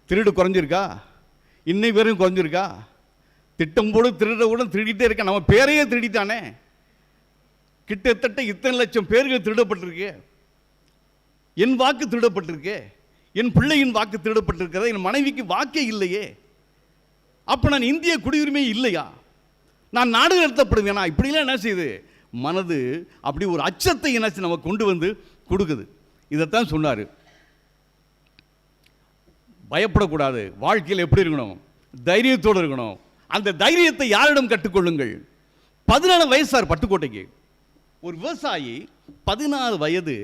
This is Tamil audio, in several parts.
திருடு குறைஞ்சிருக்கா? இன்னை வரையும் குறைஞ்சிருக்கா? திட்டம் போடு திருட கூட திருடிட்டே இருக்க. நம்ம பேரையே திருடிட்டானே. கிட்டத்தட்ட இத்தனை லட்சம் பேர்கள் திருடப்பட்டிருக்கு. என் வாக்கு திருடப்பட்டிருக்கு. என் பிள்ளையின் வாக்கு திருடப்பட்டிருக்கிறது. என் மனைவிக்கு வாக்கே இல்லையே. அப்போ நான் இந்திய குடியுரிமை இல்லையா? நான் நாடு கடத்தப்படுவேனா? இப்படிலாம் என்ன செய்யுது மனது? அப்படி ஒரு அச்சத்தை என்னாச்சு நம்ம கொண்டு வந்து கொடுக்குது. இதைத்தான் சொன்னார். பயப்படக்கூடாது. வாழ்க்கையில் எப்படி இருக்கணும்? தைரியத்தோடு இருக்கணும். அந்த தைரியத்தை யாரிடம் கற்றுக்கொள்ளுங்கள்? 14 வயசு சார் பட்டுக்கோட்டைக்கு. ஒரு விவசாயி 14 வயது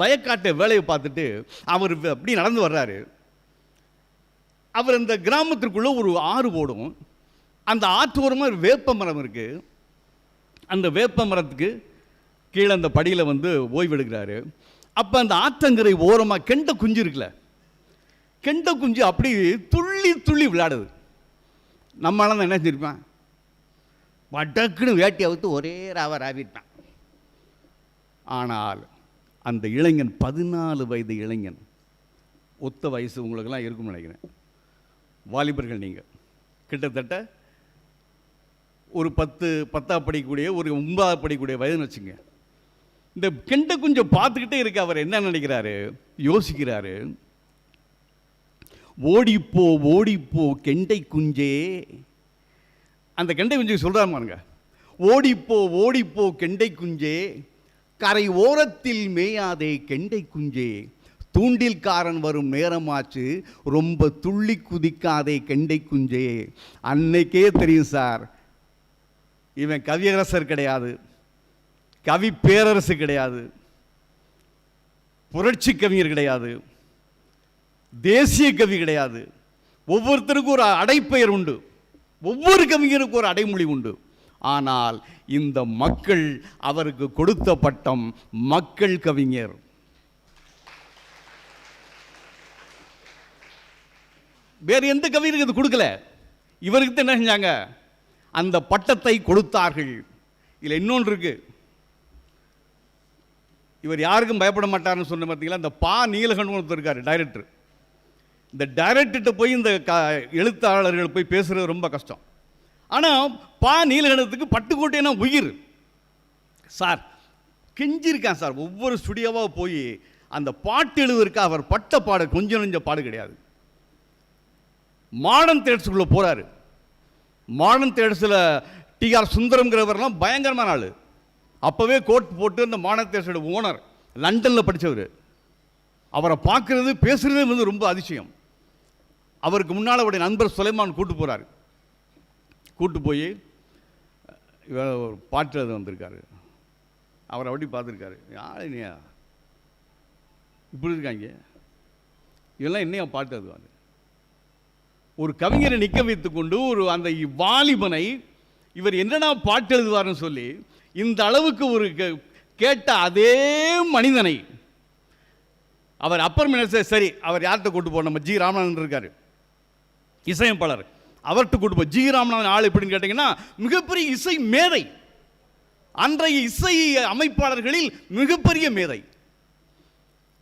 வயக்காட்டு வேலையை பார்த்துட்டு அவர் அப்படி நடந்து வர்றாரு. அவர் அந்த கிராமத்திற்குள்ள ஒரு ஆறு போடும். அந்த ஆற்றோரமாக ஒரு வேப்ப மரம் இருக்கு. அந்த வேப்ப மரத்துக்கு கீழே அந்த படியில் வந்து ஓய்வெடுக்கிறாரு. அப்போ அந்த ஆற்றங்கரை ஓரமாக கெண்டை குஞ்சு இருக்குல்ல, கெண்டை குஞ்சு அப்படி துள்ளி துள்ளி விளையாடுது. நம்மளால என்ன செஞ்சிருப்பேன்? வடக்குன்னு வேட்டி அவுத்து ஒரே ராவிட்டான். ஆனால் அந்த இளைஞன் 14 வயது இளைஞன், ஒத்த வயசு உங்களுக்கெல்லாம் இருக்கும்னு நினைக்கிறேன். வாலிபர்கள் நீங்கள் கிட்டத்தட்ட ஒரு 10 படிக்கக்கூடிய ஒரு 9 படிக்கக்கூடிய வயதுன்னு வச்சுங்க. இந்த கெண்டை குஞ்சை பார்த்துக்கிட்டே இருக்க அவர் என்ன நினைக்கிறாரு? யோசிக்கிறாரு. ஓடிப்போ ஓடிப்போ கெண்டை குஞ்சே. அந்த கெண்டை குஞ்சு சொல்கிறாரு பாருங்க, ஓடிப்போ ஓடிப்போ கெண்டை குஞ்சே, கரை ஓரத்தில் மேயாதே கெண்டை குஞ்சே, தூண்டில்காரன் வரும் நேரமாச்சு, ரொம்ப துள்ளி குதிக்காதே கெண்டை குஞ்சே. அன்னைக்கே தெரியும் சார், இவன் கவியரசர் கிடையாது, கவி பேரரசு கிடையாது, புரட்சி கவிஞர் கிடையாது, தேசிய கவி கிடையாது. ஒவ்வொருத்தருக்கும் ஒரு அடைப்பெயர் உண்டு, ஒவ்வொரு கவிஞருக்கும் ஒரு அடைமொழி உண்டு. ஆனால் இந்த மக்கள் அவருக்கு கொடுத்த பட்டம் மக்கள் கவிஞர். வேறு எந்த கவிஞருக்கு இது கொடுக்கல. இவருக்கு என்ன செஞ்சாங்க? அந்த பட்டத்தை கொடுத்தார்கள். இதில் இன்னொன்று இருக்கு. இவர் யாருக்கும் பயப்பட மாட்டார்னு சொன்ன பார்த்தீங்களா? இந்த பா நீலகண்டன் ஒருத்தர் இருக்காரு, டைரக்டர். இந்த டைரக்டர்கிட்ட போய் இந்த எழுத்தாளர்கள் போய் பேசுறது ரொம்ப கஷ்டம். ஆனால் பா நீலகண்டத்துக்கு பட்டுக்கோட்டைனா உயிர் சார். கெஞ்சிருக்கான் சார். ஒவ்வொரு ஸ்டுடியோவாக போய் அந்த பாட்டு எழுதுவதற்கு அவர் பட்ட பாடு கொஞ்சம் நெஞ்ச பாடு கிடையாது. மாடர்ன் தேட்டர்ஸுக்குள்ளே போகிறாரு. மாடர்ன் தேட்டர்ஸில் டிஆர் சுந்தரம்ங்கிறவரெல்லாம் பயங்கரமான ஆள். அப்போவே கோட் போட்டு அந்த மாடர்ன் தேட்டர்ஸோட ஓனர் லண்டனில் படித்தவர். அவரை பார்க்குறது பேசுகிறது வந்து ரொம்ப அதிசயம். அவருக்கு முன்னால் அவருடைய நண்பர் சுலைமான் கூட்டு போகிறாரு. கூட்டு போய் இவர் ஒரு பாட்டு எழுத வந்திருக்காரு. அவரை அப்படி பார்த்துருக்காரு. யார் என்னையா இப்படி இருக்காங்க, இதெல்லாம் என்னையா பாட்டு எழுதுவாங்க? ஒரு கவிஞரை நிற்க வைத்து கொண்டு ஒரு அந்த வாலிபனை இவர் என்னடா பாட்டு எழுதுவார்னு சொல்லி இந்த அளவுக்கு ஒரு கேட்ட அதே மனிதனை அவர் அப்பர் மினிஸ்டர், சரி அவர் யார்கிட்ட கூட்டு போன? நம்ம ஜி ராமநாதன் இருக்காரு, இசையமைப்பாளர். அவர்கிட்ட கூட்டு போ. ஜி ராமநாதன் ஆள் எப்படின்னு கேட்டீங்கன்னா மிகப்பெரிய இசை மேதை, அன்றைய இசை அமைப்பாளர்களில் மிகப்பெரிய மேதை.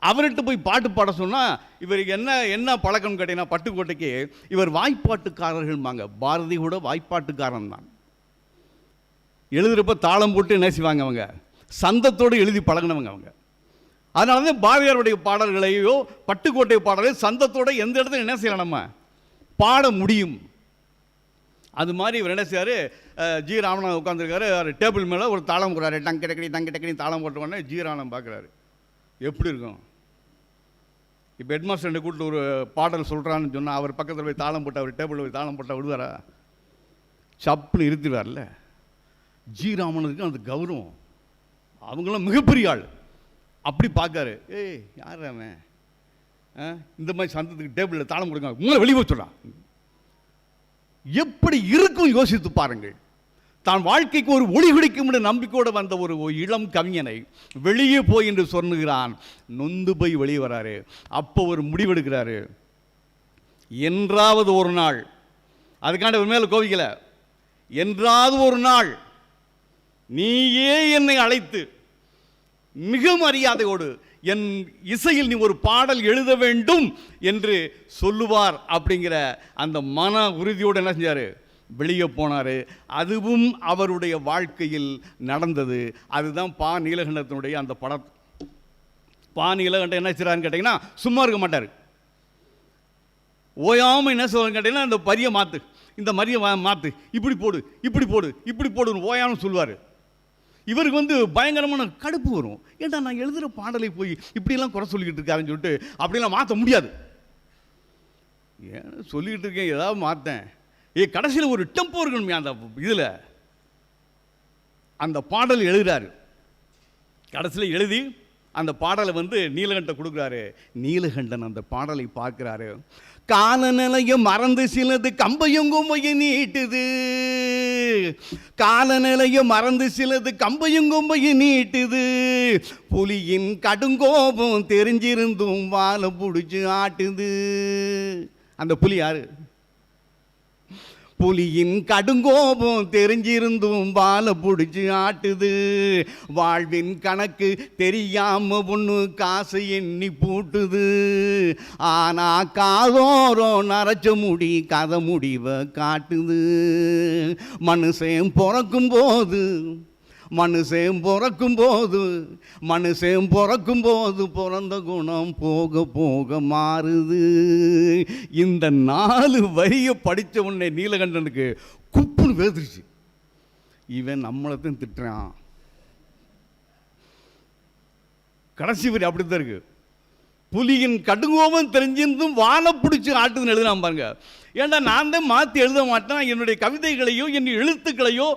அவர்கிட்ட போய் பாட்டு பாட சொன்னால் இவருக்கு என்ன பழக்கம் கேட்டீங்கன்னா, பட்டுக்கோட்டைக்கு இவர் வாய்ப்பாட்டுக்காரர்கள்பாங்க. பாரதி கூட வாய்ப்பாட்டுக்காரன் தான். எழுதுறப்ப தாளம் போட்டு என்ன செய்வாங்க? அவங்க சந்தத்தோடு எழுதி பழகினவங்க அவங்க. அதனால தான் பாரதியாருடைய பாடல்களையோ பட்டுக்கோட்டை பாடலையோ சந்தத்தோட எந்த இடத்துல என்ன செய்யலாம் நம்ம பாட முடியும். அது மாதிரி இவர் என்ன செய்யார்? ஜி ராமநாதன் உட்காந்துருக்காரு. டேபிள் மேலே ஒரு தாளம் போடுறாரு. டங்கு டக்கடி தாளம் போட்ட உடனே ஜி ராமநாதன் பார்க்குறாரு. எப்படி இருக்கும்? இப்போ ஹெட்மாஸ்டர் கூட்டு ஒரு பாடல் சொல்கிறான்னு சொன்னால் அவர் பக்கத்தில் போய் தாளம் போட்டு அவர் டேபிளில் போய் தாளம் போட்டால் விடுவாரா? சப்புன்னு இருத்திடுவார்ல. ஜி ராமனுக்கு அந்த கௌரவம், அவங்களாம் மிகப்பெரிய ஆள். அப்படி பார்க்காரு. ஏய் யார் அவன்? இந்த மாதிரி சந்தத்துக்கு டேபிளில் தாளம் கொடுங்க, உங்களை வெளியே சொல்லலாம். எப்படி இருக்கும் யோசித்து பாருங்கள். தான் வாழ்க்கைக்கு ஒரு ஒளி குடிக்கும் நம்பிக்கையோடு வந்த ஒரு இளம் கவிஞனை வெளியே போய் என்று சொன்னுகிறான். நொந்து போய் வெளியே வராரு. அப்போ ஒரு முடிவெடுக்கிறாரு. என்றாவது ஒரு நாள், அதுக்காண்ட மேலே கோவிக்கல, என்றாவது ஒரு நாள் நீயே என்னை அழைத்து மிக மரியாதையோடு என் இசையில் நீ ஒரு பாடல் எழுத வேண்டும் என்று சொல்லுவார் அப்படிங்கிற அந்த மன உறுதியோடு என்ன செஞ்சார், வெளியே போனார். அதுவும் அவருடைய வாழ்க்கையில் நடந்தது. அதுதான் பா நீலகண்டத்தினுடைய அந்த படம். பா நீலகண்டன் என்ன செய்கிறான்னு கேட்டிங்கன்னா, சும்மா இருக்க மாட்டார். ஓயாமல் என்ன சொல்லுன்னு கேட்டிங்கன்னா, இந்த பரியை மாற்று, இந்த மரியை மாற்று, இப்படி போடு, இப்படி போடு, இப்படி போடுன்னு ஓயாமல் சொல்லுவார். இவருக்கு பயங்கரமான கடுப்பு வரும். ஏன்டா நான் எழுதுகிற பாடலை போய் இப்படிலாம் குறை சொல்லிக்கிட்டு இருக்காருன்னு சொல்லிட்டு அப்படிலாம் மாற்ற முடியாது. ஏன் சொல்லிக்கிட்டு இருக்கேன், ஏதாவது மாற்றேன். கடைசியில் ஒரு டெம்போ இருக்கணுமே அந்த இதில். அந்த பாடல் எழுதுகிறாரு. கடைசியில் எழுதி அந்த பாடலை நீலகண்டன் கொடுக்குறாரு. நீலகண்டன் அந்த பாடலை பார்க்குறாரு. காலநிலையம் மறந்து சிலது கம்பையும் கும்பையும் நீட்டுது, காலநிலையம் மறந்து சிலது கம்பையும் கும்பையும் நீட்டுது, புலியின் கடுங்கோபம் தெரிஞ்சிருந்தும் வாழை பிடிச்சி ஆட்டுது. அந்த புலி யாரு? புலியின் கடுங்கோபம் தெரிஞ்சிருந்தும் வாழை பிடிச்சி ஆட்டுது, வாழ்வின் கணக்கு தெரியாம பொண்ணு காசு எண்ணி பூட்டுது, ஆனா காதோரம் நரைச்ச முடி கதை முடிவை காட்டுது. மனுஷன் பிறக்கும் போது பிறந்த குணம் போக போக மாறுது. இந்த 4 வரியை படித்த உடனே நீலகண்டனுக்கு குப்புன்னு வேதிருச்சு. இவன் நம்மளைத்தான் திட்டுறான். கடைசி வரி அப்படித்தான் இருக்கு. புலியின் கடுங்கோபம் தெரிஞ்சிருந்தும் வாழை பிடிச்சி ஆட்டுதுன்னு எழுதுனான் பாருங்க. ஏன்டா நான் தான் மாற்றி எழுத மாட்டேன், என்னுடைய கவிதைகளையோ என் எழுத்துக்களையோ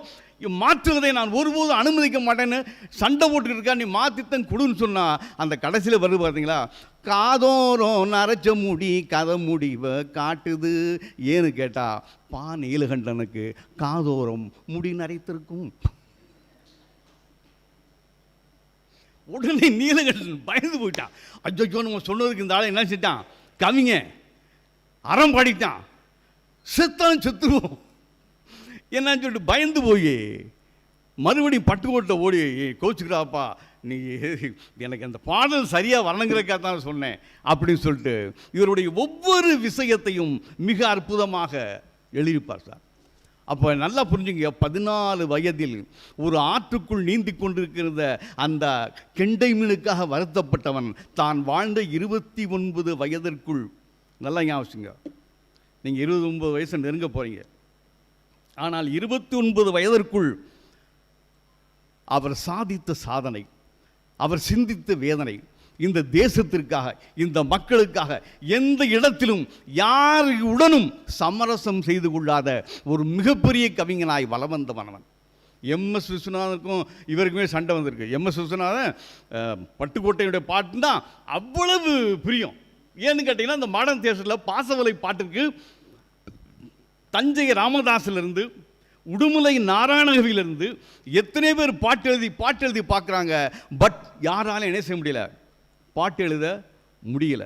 மாற்றுவதை நான் ஒருபோதும் அனுமதிக்க மாட்டேன்னு சண்டை போட்டுக்கிட்டு இருக்கா. நீ மாற்றித்தான் கொடுன்னு சொன்னா அந்த கடைசியில் வருது பார்த்தீங்களா, காதோரம் நரைச்ச முடி கதை முடிவை காட்டுது. ஏன்னு கேட்டா பா நீலகண்டனுக்கு காதோரம் முடி நரைத்திருக்கும். உடனே நீலகண்டன் பயந்து போயிட்டான். அஜோ நம்ம சொன்னதுக்கு இந்த ஆளை என்ன செஞ்சான், கவிங்க அறம் பாடிட்டான், செத்தான் செத்துருவோம் என்னன்னு சொல்லிட்டு பயந்து போய் மறுபடியும் பட்டுக்கோட்டை ஓடி, கோச்சுக்கிறாப்பா நீ எனக்கு அந்த பாடல் சரியாக வரணுங்கிறக்காக தான் சொன்னேன் அப்படின்னு சொல்லிட்டு இவருடைய ஒவ்வொரு விஷயத்தையும் மிக அற்புதமாக எழுதியிருப்பார் சார். அப்போ நல்லா புரிஞ்சுங்க, 14 வயதில் ஒரு ஆற்றுக்குள் நீந்தி கொண்டிருக்கிற அந்த கெண்டை மீனுக்காக வருத்தப்பட்டவன் தான் வாழ்ந்த 29 வயதிற்குள், நல்லா ஞாபகம், நீங்கள் 29 வயசு நெருங்க போகிறீங்க, ஆனால் 29 வயதிற்குள் அவர் சாதித்த சாதனை, அவர் சிந்தித்த வேதனை, இந்த தேசத்திற்காக இந்த மக்களுக்காக எந்த இடத்திலும் யாருடனும் சமரசம் செய்து கொள்ளாத ஒரு மிகப்பெரிய கவிஞனாய் வலம் வந்தவனவன். எம்எஸ் விஸ்வநாதனுக்கும் இவருக்குமே சண்டை வந்திருக்கு. எம்எஸ் விஸ்வநாதன் பட்டுக்கோட்டையுடைய பாட்டு தான் அவ்வளவு பிரியம். ஏன்னு கேட்டிங்கன்னா அந்த மாடர்ன் தியேட்டரில் பாசவலை பாட்டுக்கு தஞ்சை ராமதாசிலிருந்து உடுமலை நாராயணகவியிலிருந்து எத்தனை பேர் பாட்டு எழுதி பார்க்குறாங்க. பட் யாராலும் என்ன செய்ய முடியல, பாட்டு எழுத முடியல.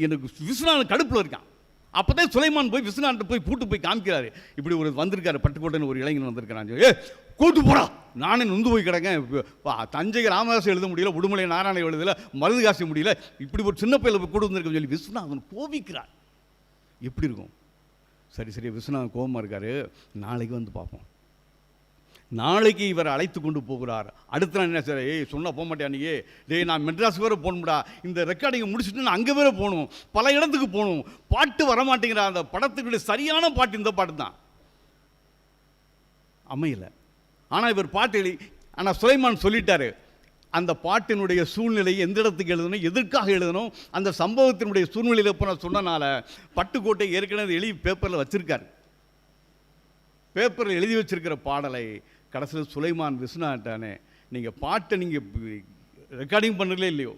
எனக்கு விஸ்வநாதன் கடுப்பில் இருக்கான். அப்போ தான் சுலைமான் போய் விஸ்வநாதன் போய் கூட்டு போய் காமிக்கிறாரு. இப்படி ஒரு வந்திருக்காரு, பட்டுக்கோட்டைன்னு ஒரு இளைஞன் வந்திருக்கிறான். கூட்டு போடா, நானே நொந்து போய் கிடக்கேன், தஞ்சை ராமதாஸ் எழுத முடியல, உடுமலை நாராயண எழுதல, மருது காசு முடியல, இப்படி ஒரு சின்ன பையில கூட வந்திருக்க சொல்லி விஸ்வநாதன் கோபிக்கிறார். எப்படி இருக்கும்? சரி விஸ்வநாதன் கோபமாக இருக்காரு, நாளைக்கு வந்து பார்ப்போம். நாளைக்கு இவர் அழைத்து கொண்டு போகிறார். அடுத்த நாள் என்ன சார், சொன்னால் போக மாட்டேன், அன்றைக்கி நான் மெட்ராஸுக்கு வேறு போகணும்டா, இந்த ரெக்கார்டிங்கை முடிச்சுட்டு நான் அங்கே வேறு போகணும், பல இடத்துக்கு போகணும், பாட்டு வரமாட்டேங்கிற அந்த படத்துக்குடைய சரியான பாட்டு இந்த பாட்டு தான் அமையலை. ஆனால் இவர் பாட்டு ஆனால் சுலைமான் சொல்லிட்டாரு, அந்த பாட்டினுடைய சூழ்நிலை எந்த இடத்துக்கு எழுதணும், எதற்காக எழுதணும், அந்த சம்பவத்தினுடைய சூழ்நிலையில் இப்போ நான் சொன்னனால பட்டுக்கோட்டை ஏற்கனவே எழுதி பேப்பரில் வச்சுருக்கார். பேப்பரில் எழுதி வச்சிருக்கிற பாடலை கடைசியில் சுலைமான் விஸ்வநாதனே, நீங்கள் பாட்டை நீங்கள் ரெக்கார்டிங் பண்ணுறீங்களே இல்லையோ,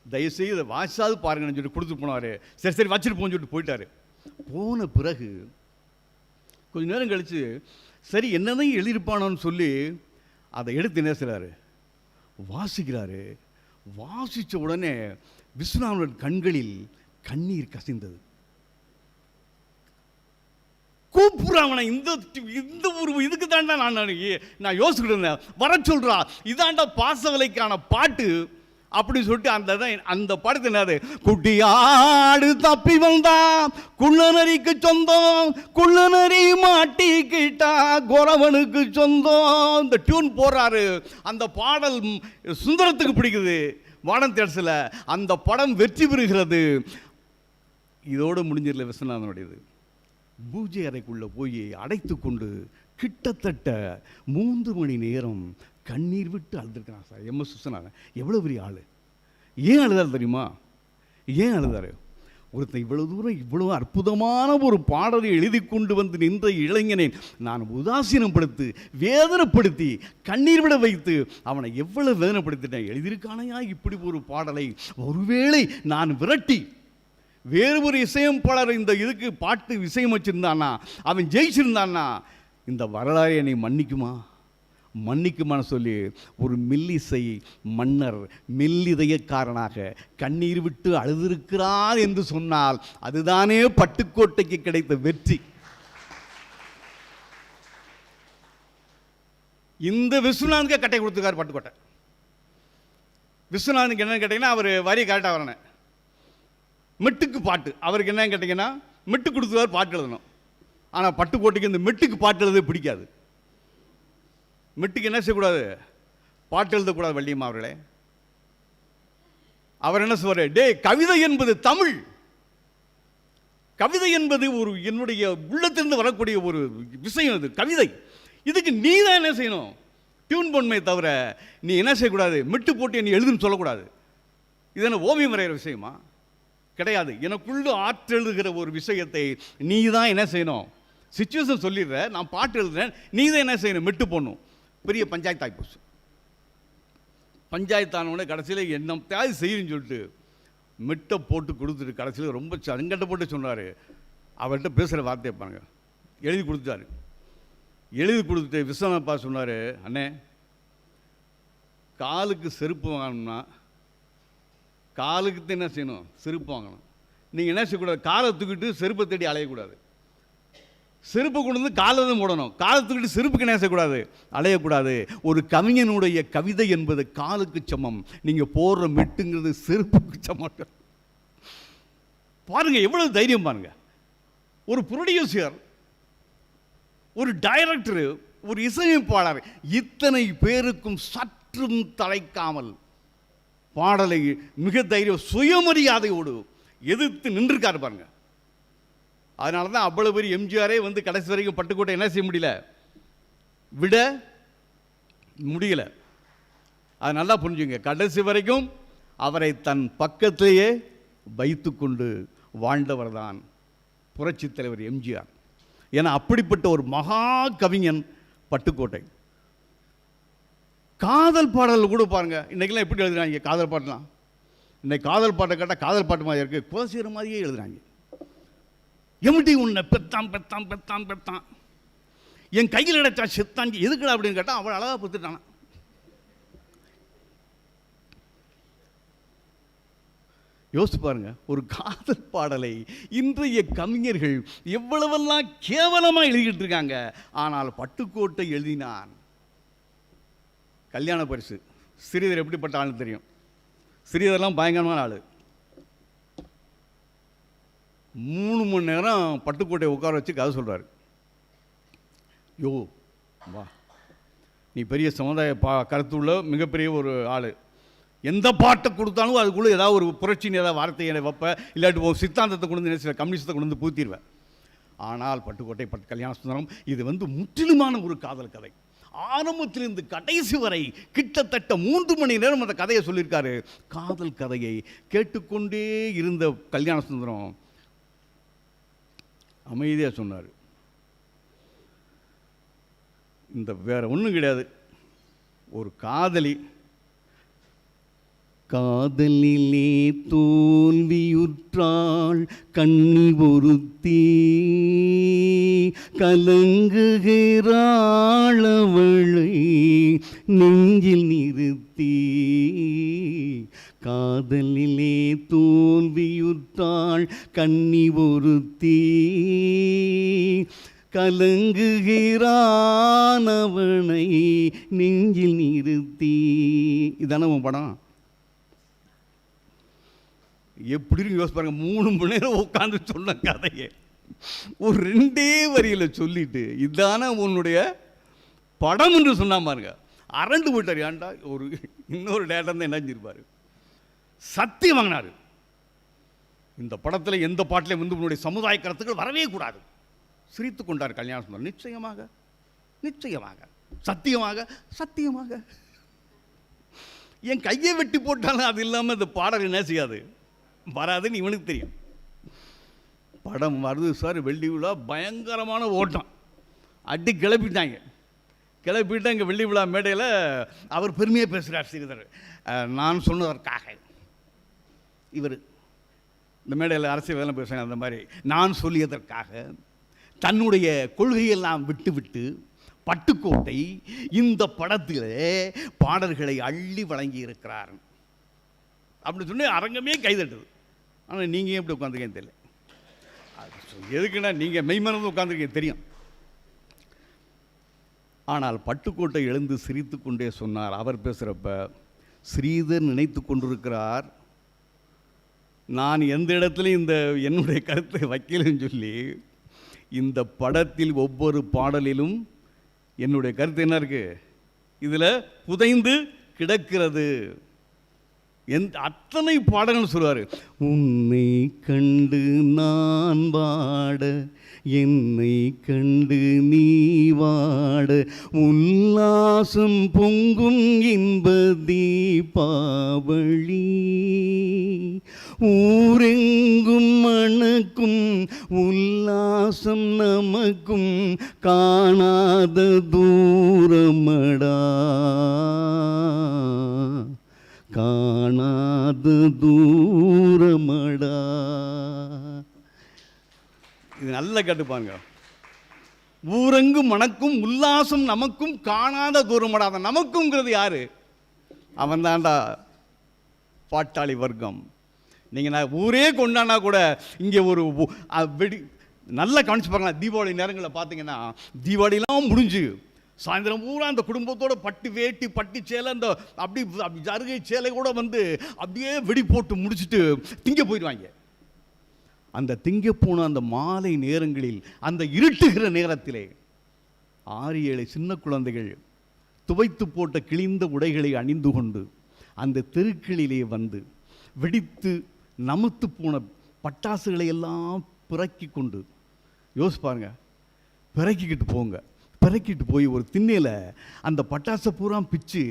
தயவுசெய்து இதை வாசாவது பாருங்கன்னு சொல்லிட்டு கொடுத்து போனார். சரி வச்சுட்டு போன்னு சொல்லிட்டு போயிட்டார். போன பிறகு கொஞ்சம் நேரம் கழித்து சரி என்னதான் எழுதியிருப்பானோன்னு சொல்லி அதை எடுத்து என்ன செய்கிறாரு, வாசிக்கிறாரு. வாசித்த உடனே விஸ்வநாதன் கண்களில் கண்ணீர் கசிந்தது. கூப்பிடுறான், இந்த ஒரு இதுக்கு தாண்டா நான் யோசிச்சுட்டு இருந்தேன், வர சொல்றா, இதாண்டா பாசவலைக்கான பாட்டு அப்படி சொல்லிட்டு அந்த படத்தை என்னது, குட்டியாடு தப்பி வந்தா குள்ளநரிக்கு சொந்தம், குள்ளநரி மாட்டிக்கிட்டா குறவனுக்கு சொந்தம், இந்த டியூன் போடுறாரு. அந்த பாடல் சுந்தரத்துக்கு பிடிக்குது. வானம் தேர்ஸில் அந்த படம் வெற்றி பெறுகிறது. இதோடு முடிஞ்சிடல விஸ்வநாதனுடையது. பூஜை அறைக்குள்ளே போய் அடைத்து கொண்டு கிட்டத்தட்ட 3 மணி நேரம் கண்ணீர் விட்டு அழுதுருக்கிறான் சார் எம்.எஸ். விஸ்வநாதன். எவ்வளோ பெரிய ஆள்! ஏன் அழுதார் தெரியுமா? ஏன் அழுதார்? ஒருத்தன் இவ்வளோ தூரம் இவ்வளோ அற்புதமான ஒரு பாடலை எழுதி கொண்டு வந்து நின்ற இளைஞனை நான் உதாசீனப்படுத்தி வேதனைப்படுத்தி கண்ணீர் விட வைத்து அவனை எவ்வளோ வேதனைப்படுத்திட்டேன். எழுதியிருக்கானையா இப்படி ஒரு பாடலை? ஒருவேளை நான் விரட்டி வேறு ஒரு இசையமைப்பாளர் இந்த இதுக்கு பாட்டு இசையமைச்சிருந்தானா, அவன் ஜெயிச்சிருந்தான்னா இந்த வரலாறு என்னை மன்னிக்குமான்னு சொல்லி ஒரு மெல்லிசை மன்னர் மெல்லிதயக்காரனாக கண்ணீர் விட்டு அழுதிருக்கிறார் என்று சொன்னால் அதுதானே பட்டுக்கோட்டைக்கு கிடைத்த வெற்றி. இந்த விஸ்வநாதனுக்கு கட்டை கொடுத்துருக்காரு பட்டுக்கோட்டை. விஸ்வநாதனுக்கு என்னன்னு கேட்டீங்கன்னா, அவர் வரி கரெக்டாக வரணும். மெட்டுக்கு பாட்டு அவருக்கு என்னன்னு கேட்டிங்கன்னா, மெட்டு கொடுத்துருவார், பாட்டு எழுதணும். ஆனால் பட்டுக்கோட்டைக்கு இந்த மெட்டுக்கு பாட்டு எழுத பிடிக்காது. மெட்டுக்கு என்ன செய்யக்கூடாது? பாட்டு எழுதக்கூடாது. வள்ளியம்மா அவர்களே, அவர் என்ன சொல்வார்? டே, கவிதை என்பது தமிழ், கவிதை என்பது ஒரு என்னுடைய உள்ளத்திலிருந்து வரக்கூடிய ஒரு விஷயம். அது கவிதை. இதுக்கு நீ தான் என்ன செய்யணும்? டியூன் பொண்மை தவிர நீ என்ன செய்யக்கூடாது? மெட்டு போட்டு நீ எழுதுன்னு சொல்லக்கூடாது. இது என்ன ஓவியம் வரைகிற விஷயமா? கிடையாது. எனக்குள்ள ஆற்றெழுதுகிற ஒரு விஷயத்தை நீ தான் என்ன செய்யணும்? சிச்சுவேஷன் சொல்லிடுற, நான் பாட்டு எழுதுறேன், நீ தான் என்ன செய்யணும்? மெட்டு போடணும். பெரிய பஞ்சாயத்து ஆகிப்போச்சு. பஞ்சாயத்தானோட கடைசியில் என்ன தேவை செய்யணும்னு சொல்லிட்டு மெட்டை போட்டு கொடுத்துட்டு கடைசியில் ரொம்ப சங்கட்ட போட்டு சொன்னார். அவர்கிட்ட பேசுகிற வார்த்தையை பாருங்க. எழுதி கொடுத்தாரு. எழுதி கொடுத்துட்டு விஸ்வநாதப்பா சொன்னார், அண்ணே, காலுக்கு செருப்பு வாங்கணும்னா காலுக்கு என்ன செய்யணும்? செருப்பு வாங்கணும். நீங்கள் என்ன செய்யக்கூடாது? காலை தூக்கிட்டு செருப்பை தேடி அலையக்கூடாது. செருப்பு கொண்டு வந்து காலை தான் போடணும். காலை தூக்கிட்டு செருப்புக்கு என்ன செய்யக்கூடாது? அலையக்கூடாது. ஒரு கவிஞனுடைய கவிதை என்பது காலுக்கு சமம். நீங்கள் போடுற மெட்டுங்கிறது செருப்புக்கு சமம். பாருங்க எவ்வளவு தைரியம் பாருங்க. ஒரு ப்ரொடியூசர், ஒரு டைரக்டர், ஒரு இசையமைப்பாளர், இத்தனை பேருக்கும் சற்றும் தலைக்காமல் பாடலை மிக தைரியம் சுயமரியாதையோடு எதிர்த்து நின்றுருக்காரு பாருங்க. அதனால தான் அவ்வளவு பெரிய எம்ஜிஆரே வந்து கடைசி வரைக்கும் பட்டுக்கோட்டை என்ன செய்ய முடியல, விட முடியல. அது நல்லா புரிஞ்சுங்க. கடைசி வரைக்கும் அவரை தன் பக்கத்திலேயே வைத்து கொண்டு வாழ்ந்தவர் தான் புரட்சி தலைவர் எம்ஜிஆர். ஏன்னா அப்படிப்பட்ட ஒரு மகா கவிஞன் பட்டுக்கோட்டை. காதல் பாடல் கூட பாருங்க, இன்னைக்கெல்லாம் எப்படி எழுதுறாங்க காதல் பாட்டுலாம். இன்னைக்கு காதல் பாட்டை கேட்டால் காதல் பாட்டு மாதிரி இருக்கு, கோசிக்கிற மாதிரியே எழுதுறாங்க. எம்டி உன்னை பெத்தான் பெத்தான் பெத்தான் பெத்தான், என் கையில் கிடைச்சா செத்தான், எதுக்குடா அப்படின்னு கேட்டால் அவள் அழகாக பெற்றுட்டானா. யோசிச்சு பாருங்க, ஒரு காதல் பாடலை இன்றைய கவிஞர்கள் எவ்வளவெல்லாம் கேவலமாக எழுதிக்கிட்டு இருக்காங்க. ஆனால் பட்டுக்கோட்டை எழுதினான். கல்யாண பரிசு. ஸ்ரீதர் எப்படிப்பட்ட ஆள் தெரியும்? ஸ்ரீதர்லாம் பயங்கரமான ஆள். 3 மணி நேரம் பட்டுக்கோட்டையை உட்கார வச்சு கதை சொல்கிறார். யோ வா, நீ பெரிய சமுதாய கருத்துள்ள மிகப்பெரிய ஒரு ஆள், எந்த பாட்டை கொடுத்தாலும் அதுக்குள்ளே ஏதாவது ஒரு புரட்சின்னு ஏதாவது வார்த்தையை வைப்ப, இல்லாட்டி ஒரு சித்தாந்தத்தை கொண்டு வந்து சில கம்யூனிஸ்டத்தை கொண்டு வந்து பூத்திடுவேன். ஆனால் பட்டுக்கோட்டை கல்யாண சுந்தரம் இது வந்து முற்றிலுமான ஒரு காதல் கதை. ஆரம்பத்திலிருந்து கடைசி வரை கிட்டத்தட்ட 3 மணி நேரம் அந்த கதையை சொல்லியிருக்காரு. காதல் கதையை கேட்டுக்கொண்டே இருந்த கல்யாண சுந்தரம் அமைதியாக சொன்னார். இந்த வேற ஒன்றும் கிடையாது. ஒரு காதலி காதலிலே தோல்வியுற்றாள் கண்ணி ஒருத்தி, கலங்குகிறாள் அவளை நெஞ்சில் நிறுத்தி. காதலிலே தோல்வியுற்றாள் கண்ணி ஒருத்தி, கலங்குகிறான் அவனை நெஞ்சில் நிறுத்தி. இதான உன் படம்? எப்படின்னு யோசிச்சு பாருங்க, 3 மணி நேரம் உட்காந்து சொன்ன கதையை ஒரு 2 வரியில் சொல்லிட்டு இதான உன்னுடைய படம் என்று சொன்னா பாருங்க. அரண்டு போயிட்டார். ஏன்டா ஒரு இன்னொரு டேட்டா தான் என்ன செஞ்சிருப்பாரு, சத்தியம் வாங்கினார். இந்த படத்தில் எந்த பாட்டிலையும் வந்து உன்னுடைய சமுதாய கருத்துக்கள் வரவே கூடாது. சிரித்து கொண்டார் கல்யாண சுந்தரம். நிச்சயமாக நிச்சயமாக சத்தியமாக சத்தியமாக. என் கையை வெட்டி போட்டாலும் அது இல்லாமல் இந்த பாடல் என்ன செய்யாது, வராதுன்னு இவனுக்கு தெரியும். படம் வருது சார், வெள்ளி விழா, பயங்கரமான ஓட்டம், அடி கிளப்பிட்டாங்க. இங்கே வெள்ளி விழா மேடையில் அவர் பெருமையாக பேசுகிறார் ஸ்ரீதர். நான் சொன்னதற்காக இவர் இந்த மேடையில் அரசியல் வேலை பேசுகிறாங்க. அந்த மாதிரி நான் சொல்லியதற்காக தன்னுடைய கொள்கையெல்லாம் விட்டு பட்டுக்கோட்டை இந்த படத்தில் பாடல்களை அள்ளி வழங்கி இருக்கிறார் அப்படின்னு சொல்லி அரங்கமே கைதட்டுது. ஆனால் நீங்கள் எப்படி உட்காந்துருக்கேன்னு தெரியல. எதுக்குன்னா நீங்கள் மெய்மறந்து உட்காந்துருக்கீங்க தெரியும். ஆனால் பட்டுக்கோட்டை எழுந்து சிரித்து கொண்டே சொன்னார். அவர் பேசுகிறப்ப ஸ்ரீதர் நினைத்து கொண்டிருக்கிறார், நான் எந்த இடத்துலையும் இந்த என்னுடைய கருத்தை வைக்கலன்னு சொல்லி இந்த படத்தில் ஒவ்வொரு பாடலிலும் என்னுடைய கருத்து என்ன இருக்கு, இதில் புதைந்து கிடக்கிறது. அத்தனை பாடல்கள் சொல்லுவார். உன்னை கண்டு நான் வாட, என்னை கண்டு நீ வாட, உல்லாசம் பொங்கும் இன்ப தீபாவளி, ஊரெங்கும் மணக்கும் உல்லாசம் நமக்கும் காணாத தூரமடா, காணாத தூரமடா. இது நல்ல கேட்டுப்பாங்க. ஊரெங்கும் மணக்கும் உல்லாசம் நமக்கும் காணாத தூரமடா. அந்த நமக்குங்கிறது யாரு? அவன் தான்டா பாட்டாளி வர்க்கம். நீங்கள் நான் ஊரே கொண்டானா கூட இங்கே ஒரு வெடி நல்லா கவனிச்சு பாருங்களா. தீபாவளி நேரங்களில் பார்த்தீங்கன்னா, தீபாவளிலாம் முடிஞ்சு சாயந்தரம் பூரா அந்த குடும்பத்தோட பட்டு வேட்டி பட்டு சேலை அந்த அப்படி ஜருகை சேலை கூட வந்து அப்படியே வெடி போட்டு முடிச்சுட்டு திங்க போயிடுவாங்க. அந்த திங்க போன அந்த மாலை நேரங்களில், அந்த இருட்டுகிற நேரத்திலே 6-7 சின்ன குழந்தைகள் துவைத்து போட்ட கிழிந்த உடைகளை அணிந்து கொண்டு அந்த தெருக்களிலே வந்து வெடித்து நமுத்து போன பட்டாசுகளை எல்லாம் பிறக்கி கொண்டு, யோசிப்பாருங்க, பிறக்கிக்கிட்டு போங்க. பிறக்கிட்டு போய் ஒரு திண்ணையில் அந்த பட்டாசை பூரா பிச்சு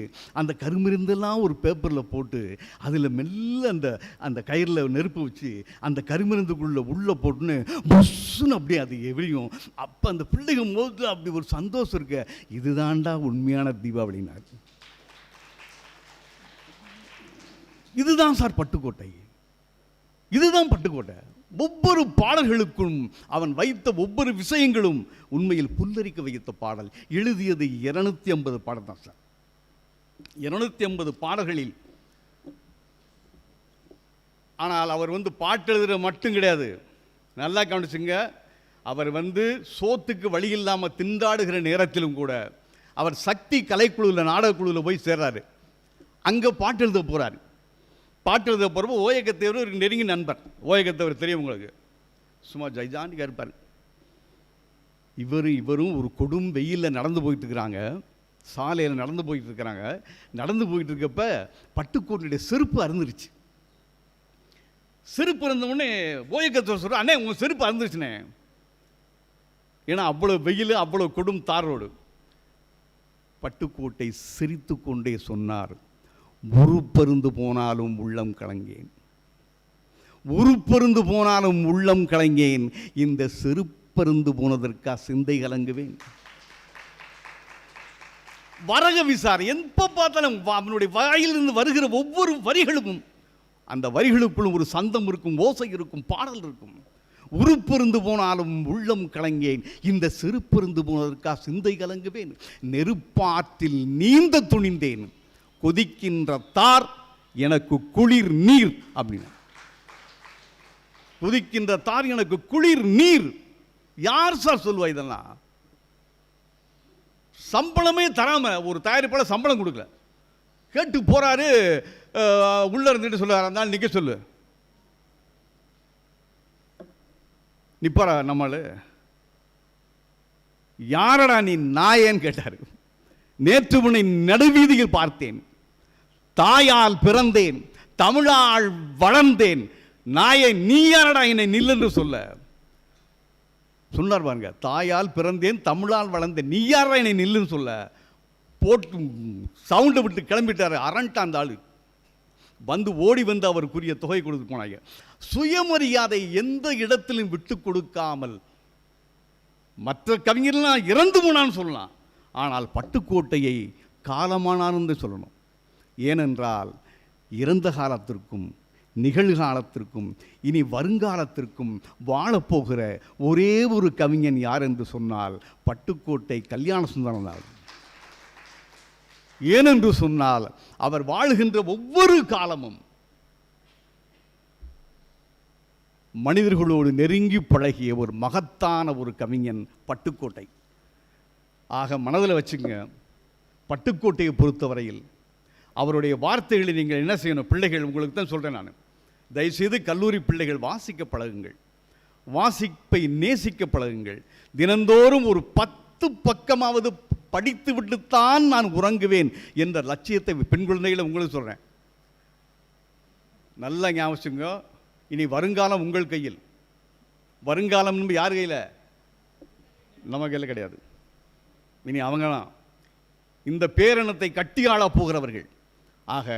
அந்த கருமருந்தெல்லாம் ஒரு பேப்பரில் போட்டு அதில் மெல்ல அந்த அந்த கயிறில் நெருப்பு வச்சு அந்த கருமருந்துக்குள்ளே உள்ளே போட்டுன்னு புஷ்ஷுன்னு அப்படியே அது எவ்வளியும். அப்போ அந்த பிள்ளைங்க போது அப்படி ஒரு சந்தோஷம் இருக்க. இதுதான்டா உண்மையான தீபாவளினார். இதுதான் சார் பட்டுக்கோட்டை, இதுதான் பட்டுக்கோட்டை. ஒவ்வொரு பாடல்களுக்கும் அவன் வைத்த ஒவ்வொரு விஷயங்களும் உண்மையில் புல்லரிக்க வைத்த பாடல். எழுதியது 250 பாடல் தான் சார். 250 பாடல்களில். ஆனால் அவர் வந்து பாட்டு எழுதுகிற மட்டும் கிடையாது, நல்லா கவனிச்சுங்க. அவர் வந்து சோத்துக்கு வழி இல்லாமல் திண்டாடுகிற நேரத்திலும் கூட அவர் சக்தி கலைக்குழுவில் நாடகக்குழுவில் போய் சேர்றாரு. அங்கே பாட்டு எழுத போகிறார். பாட்டு எழுத போகிறப்போ ஓயக்கத்தேவர் ஒரு நெருங்கி நண்பர். ஓயக்கத்தேவர் தெரியும் உங்களுக்கு, சும்மா ஜைஜாண்டிக்காக இருப்பார். இவரும் ஒரு கொடும் வெயிலில் நடந்து போயிட்டு இருக்கிறாங்க. சாலையில் நடந்து போயிட்டு இருக்கிறாங்க. நடந்து போயிட்டு இருக்கப்ப பட்டுக்கோட்டையுடைய செருப்பு அறுந்துருச்சு. செருப்பு இருந்தவுடனே ஓயக்கத்தேவர் சொல்கிறார், அண்ணே உங்கள் செருப்பு அறுந்துருச்சுனே. ஏன்னா அவ்வளோ வெயில், அவ்வளோ கொடும் தார் ரோடு. பட்டுக்கோட்டை சிரித்து கொண்டே சொன்னார், உருப்பருந்து போனாலும் உள்ளம் கலங்கேன், உருப்பருந்து போனாலும் உள்ளம் கலங்கேன், இந்த செருப்பருந்து போனதற்கா சிந்தை கலங்குவேன். வரக விசாரி எப்ப பார்த்தாலும் அவனுடைய வாயிலிருந்து வருகிற ஒவ்வொரு வரிகளும், அந்த வரிகளுக்குள்ளும் ஒரு சந்தம் இருக்கும், ஓசை இருக்கும், பாடல் இருக்கும். உருப்பருந்து போனாலும் உள்ளம் கலங்கேன், இந்த செருப்பருந்து போனதற்கா சிந்தை கலங்குவேன். நெருப்பாற்றில் நீந்த துணிந்தேன், கொதிக்கின்ற தார் எனக்கு குளிர் நீர் அப்படின்னா. கொதிக்கின்ற தார் எனக்கு குளிர் நீர். யார் சார் சொல்லுவா இதெல்லாம்? சம்பளமே தராம ஒரு தயாரிப்பாளர் சம்பளம் கொடுக்கல, கேட்டு போறாரு. உள்ள இருந்துட்டு சொல்லுவார், அந்த நிக்க சொல்லு, நிப்பாரா நம்மளு. யாரடா நீ நாயேன்னு கேட்டார். நேற்று உன்னை நடுவீதியில் பார்த்தேன், தாயால் பிறந்தேன், தமிழால் வளர்ந்தேன், நாயை நீ யாரடா என்னை நில்லென்று சொல்ல சொன்னார் பாருங்க. தாயால் பிறந்தேன், தமிழால் வளர்ந்தேன், நீ யாரா என்னை நில்லுன்னு சொல்ல. போட்டு சவுண்டு விட்டு கிளம்பிட்டார். அரண்டான் அந்த ஆளு. வந்து ஓடி வந்து அவருக்குரிய தொகை கொடுத்து போனாங்க. சுயமரியாதை எந்த இடத்திலும் விட்டு கொடுக்காமல், மற்ற கவிஞர்லாம் இறந்து போனான்னு சொல்லலாம், ஆனால் பட்டுக்கோட்டையை காலமானான்னு சொல்லணும். ஏனென்றால் இறந்த காலத்திற்கும் நிகழ்காலத்திற்கும் இனி வருங்காலத்திற்கும் வாழப்போகிற ஒரே ஒரு கவிஞன் யார் என்று சொன்னால் பட்டுக்கோட்டை கல்யாண சுந்தரம் தான். ஏனென்று சொன்னால் அவர் வாழுகின்ற ஒவ்வொரு காலமும் மனிதர்களோடு நெருங்கி பழகிய ஒரு மகத்தான ஒரு கவிஞன் பட்டுக்கோட்டை. ஆக மனதில் வச்சுங்க, பட்டுக்கோட்டையை பொறுத்தவரையில் அவருடைய வார்த்தைகளை நீங்கள் என்ன செய்யணும்? பிள்ளைகள், உங்களுக்கு தான் சொல்கிறேன் நான், தயவுசெய்து கல்லூரி பிள்ளைகள் வாசிக்க பழகுங்கள், வாசிப்பை நேசிக்க பழகுங்கள். தினந்தோறும் ஒரு 10 பக்கமாவது படித்து விட்டுத்தான் நான் உறங்குவேன் என்ற லட்சியத்தை பெண் குழந்தைகளை உங்களுக்கு சொல்கிறேன். நல்லா ஞாபகங்க. இனி வருங்காலம் உங்கள் கையில். வருங்காலம் யார் கையில்? நம்ம கையில் கிடையாது. இனி அவங்க தான் இந்த பேரணத்தை கட்டி ஆளப் போகிறவர்கள். ஆக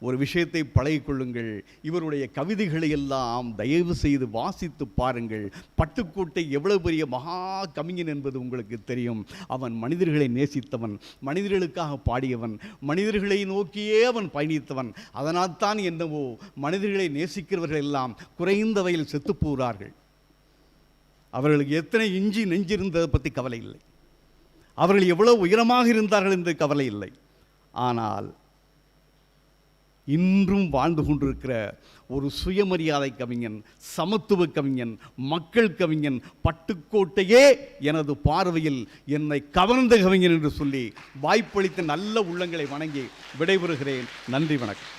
ஒரு விஷயத்தை பழகிக்கொள்ளுங்கள். இவருடைய கவிதைகளை எல்லாம் தயவு செய்து வாசித்து பாருங்கள். பட்டுக்கோட்டை எவ்வளவு பெரிய மகா கவிஞன் என்பது உங்களுக்கு தெரியும். அவன் மனிதர்களை நேசித்தவன், மனிதர்களுக்காக பாடியவன், மனிதர்களை நோக்கியே அவன் பயணித்தவன். அதனால் தான் என்னவோ மனிதர்களை நேசிக்கிறவர்கள் எல்லாம் குறைந்த வயதில் செத்து போகிறார்கள். அவர்களுக்கு எத்தனை இஞ்சி நெஞ்சிருந்ததை பற்றி கவலை இல்லை, அவர்கள் எவ்வளவு உயரமாக இருந்தார்கள் என்று கவலை இல்லை. ஆனால் இன்றும் வாழ்ந்து கொண்டிருக்கிற ஒரு சுயமரியாதை கவிஞன், சமத்துவ கவிஞன், மக்கள் கவிஞன் பட்டுக்கோட்டையே எனது பார்வையில் என்னை கவர்ந்த கவிஞன் என்று சொல்லி வாய்ப்பளித்த நல்ல உள்ளங்களை வணங்கி விடைபெறுகிறேன். நன்றி, வணக்கம்.